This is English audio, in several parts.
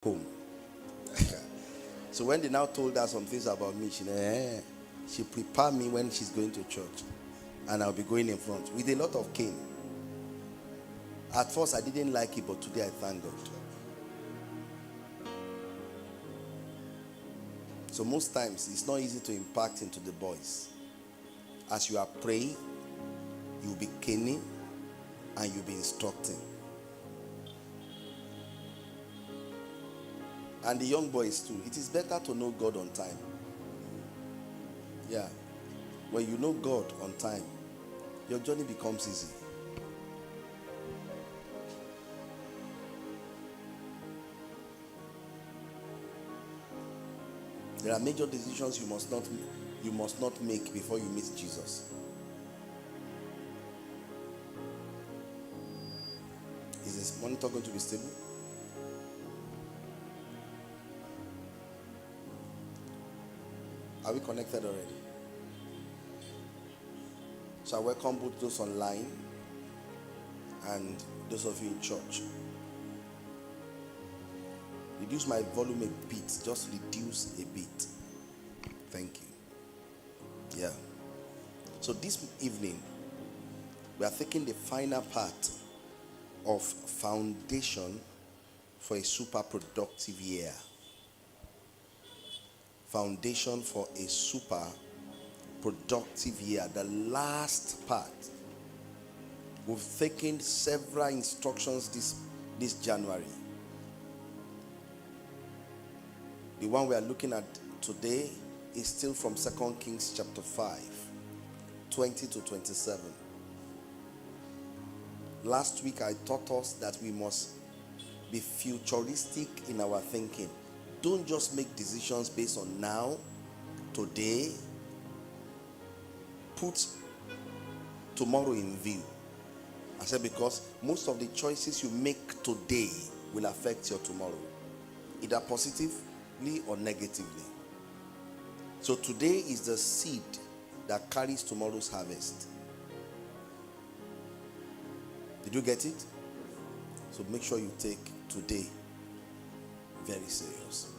home. So when they now told her some things about me, she prepared me when she's going to church, and I'll be going in front with a lot of cane. At first I didn't like it, but today I thank God. So most times it's not easy to impact into the boys. As you are praying, you'll be caning and you'll be instructing. And the young boys too. It is better to know God on time. Yeah. When you know God on time, your journey becomes easy. There are major decisions you must not make before you meet Jesus. Is this monitor going to be stable? Are we connected already? So I welcome both those online and those of you in church. Reduce my volume a bit. Just reduce a bit. Thank you. Yeah. So this evening, we are taking the final part of foundation for a super productive year. Foundation for a super productive year. The last part. We've taken several instructions this January. The one we are looking at today is still from 2 Kings chapter 5, 20 to 27. Last week I taught us that we must be futuristic in our thinking. Don't just make decisions based on now, today. Put tomorrow in view. I said because most of the choices you make today will affect your tomorrow, either positively or negatively. So today is the seed that carries tomorrow's harvest. Did you get it? So make sure you take today very serious.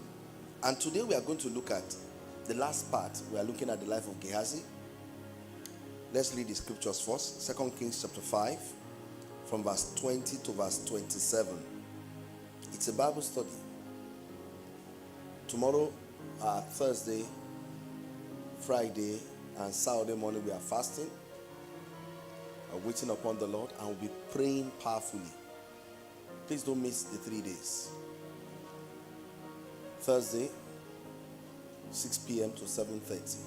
And today we are going to look at the last part. We are looking at the life of Gehazi. Let's read the scriptures first. 2 Kings chapter 5 from verse 20 to verse 27. It's a Bible study. Tomorrow, Thursday, Friday, and Saturday morning we are fasting, waiting upon the Lord, and we'll be praying powerfully. Please don't miss the 3 days. Thursday, 6 p.m. to 7:30.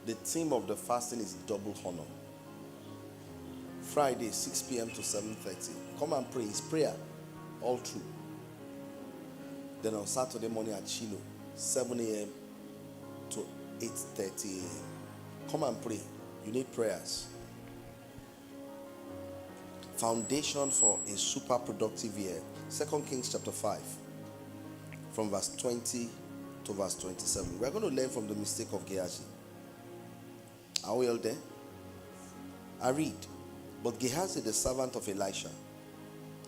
The theme of the fasting is double honor. Friday, 6 p.m. to 7:30. Come and pray. It's prayer all through. Then on Saturday morning at Shiloh, 7 a.m. to 8:30 a.m. Come and pray. You need prayers. Foundation for a super productive year. 2 Kings chapter 5. From verse 20 to verse 27. We're going to learn from the mistake of Gehazi. Are we all there? I read. But Gehazi, the servant of Elisha,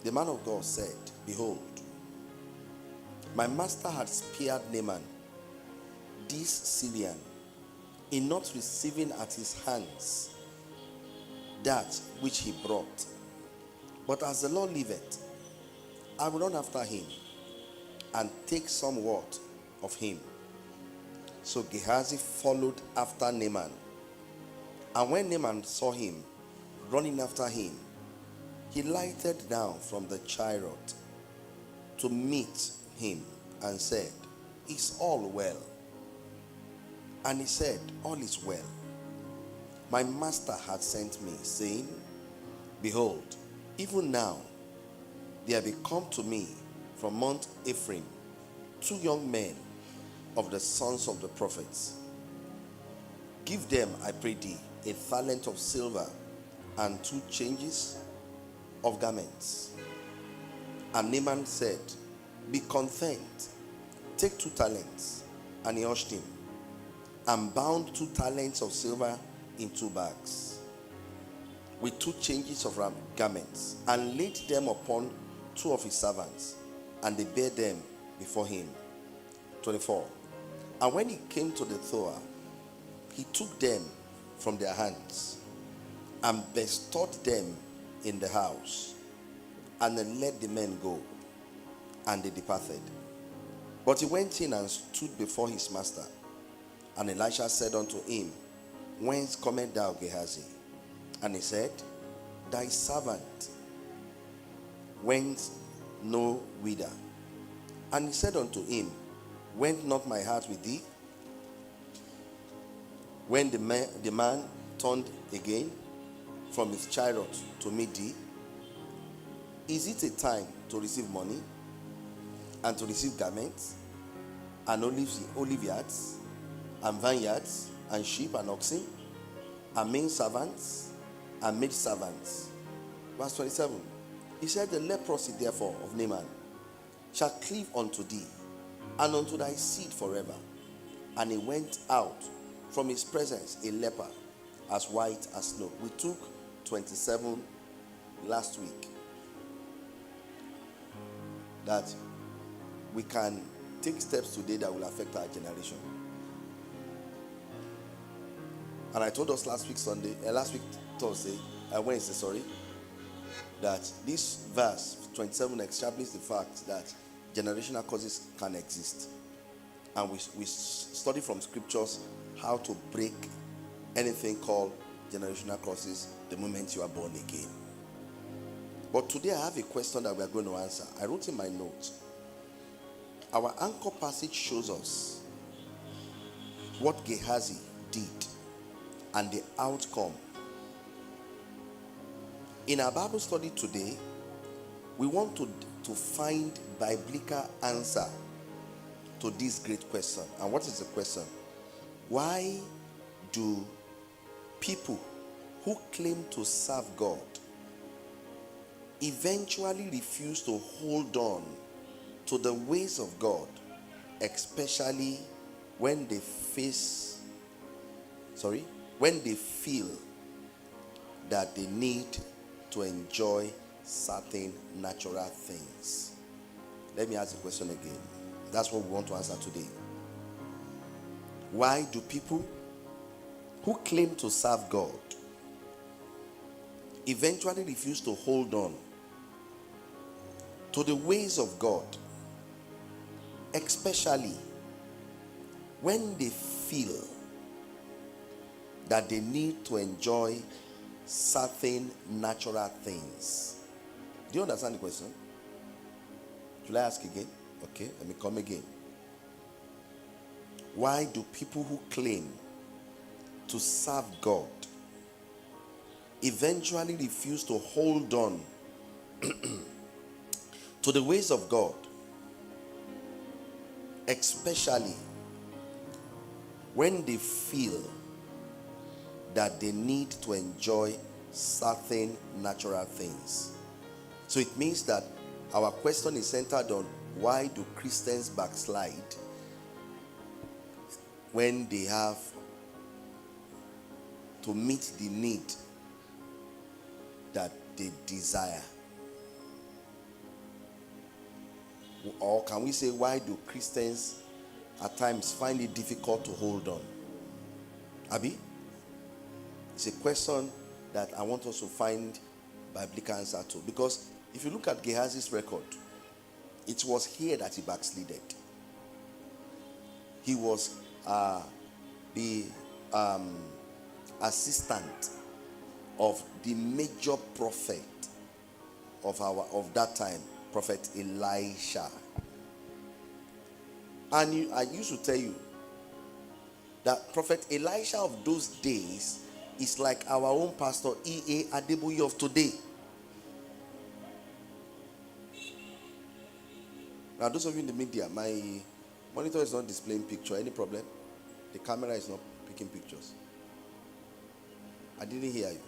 the man of God, said, Behold, my master had spared Naaman, this Syrian, in not receiving at his hands that which he brought. But as the Lord liveth, I will run after him and take somewhat of him. So Gehazi followed after Naaman. And when Naaman saw him running after him, he lighted down from the chariot to meet him and said, Is all well? And he said, All is well. My master had sent me, saying, Behold, even now there be come to me from Mount Ephraim 2 young men of the sons of the prophets. Give them, I pray thee, a talent of silver and 2 changes of garments. And Naaman said, Be content, take 2 talents. And he hushed him, and bound 2 talents of silver in 2 bags, with 2 changes of garments, and laid them upon 2 of his servants, and they bare them before him. 24. And when he came to the Thor, he took them from their hands and bestowed them in the house, and then let the men go, and they departed. But he went in and stood before his master. And Elisha said unto him, Whence comest thou, Gehazi? And he said, Thy servant went no whither. And he said unto him, Went not my heart with thee, when the man turned again from his chariot to meet thee? Is it a time to receive money, and to receive garments, and olive yards, and vineyards, and sheep, and oxen, and men servants, and maid servants? Verse 27. He said, The leprosy therefore of Naaman shall cleave unto thee, and unto thy seed forever. And he went out from his presence a leper, as white as snow. We took 27 last week. That we can take steps today that will affect our generation. And I told us last week Thursday, Wednesday, that this verse 27 establishes the fact that generational causes can exist. And we study from scriptures how to break anything called generational causes the moment you are born again. But today I have a question that we are going to answer. I wrote in my notes. Our anchor passage shows us what Gehazi did and the outcome. In our Bible study today, we want to find biblical answer to this great question. And what is the question? Why do people who claim to serve God eventually refuse to hold on to the ways of God, especially when they feel that they need to enjoy certain natural things? Let me ask the question again. That's what we want to answer today. Why do people who claim to serve God eventually refuse to hold on to the ways of God, especially when they feel that they need to enjoy certain natural things? Do you understand the question? Should I ask again? Okay, let me come again. Why do people who claim to serve God eventually refuse to hold on to the ways of God, especially when they feel that they need to enjoy certain natural things? So it means that our question is centered on why do Christians backslide when they have to meet the need that they desire? Or can we say, why do Christians at times find it difficult to hold on? Abi? It's a question that I want us to find biblical answer to. Because if you look at Gehazi's record, it was here that he backslided. He was the assistant of the major prophet of that time, Prophet Elisha. And I used to tell you that Prophet Elisha of those days is like our own Pastor E.A. Adeboye of today. Now, those of you in the media, my monitor is not displaying picture. Any problem? The camera is not picking pictures. I didn't hear you.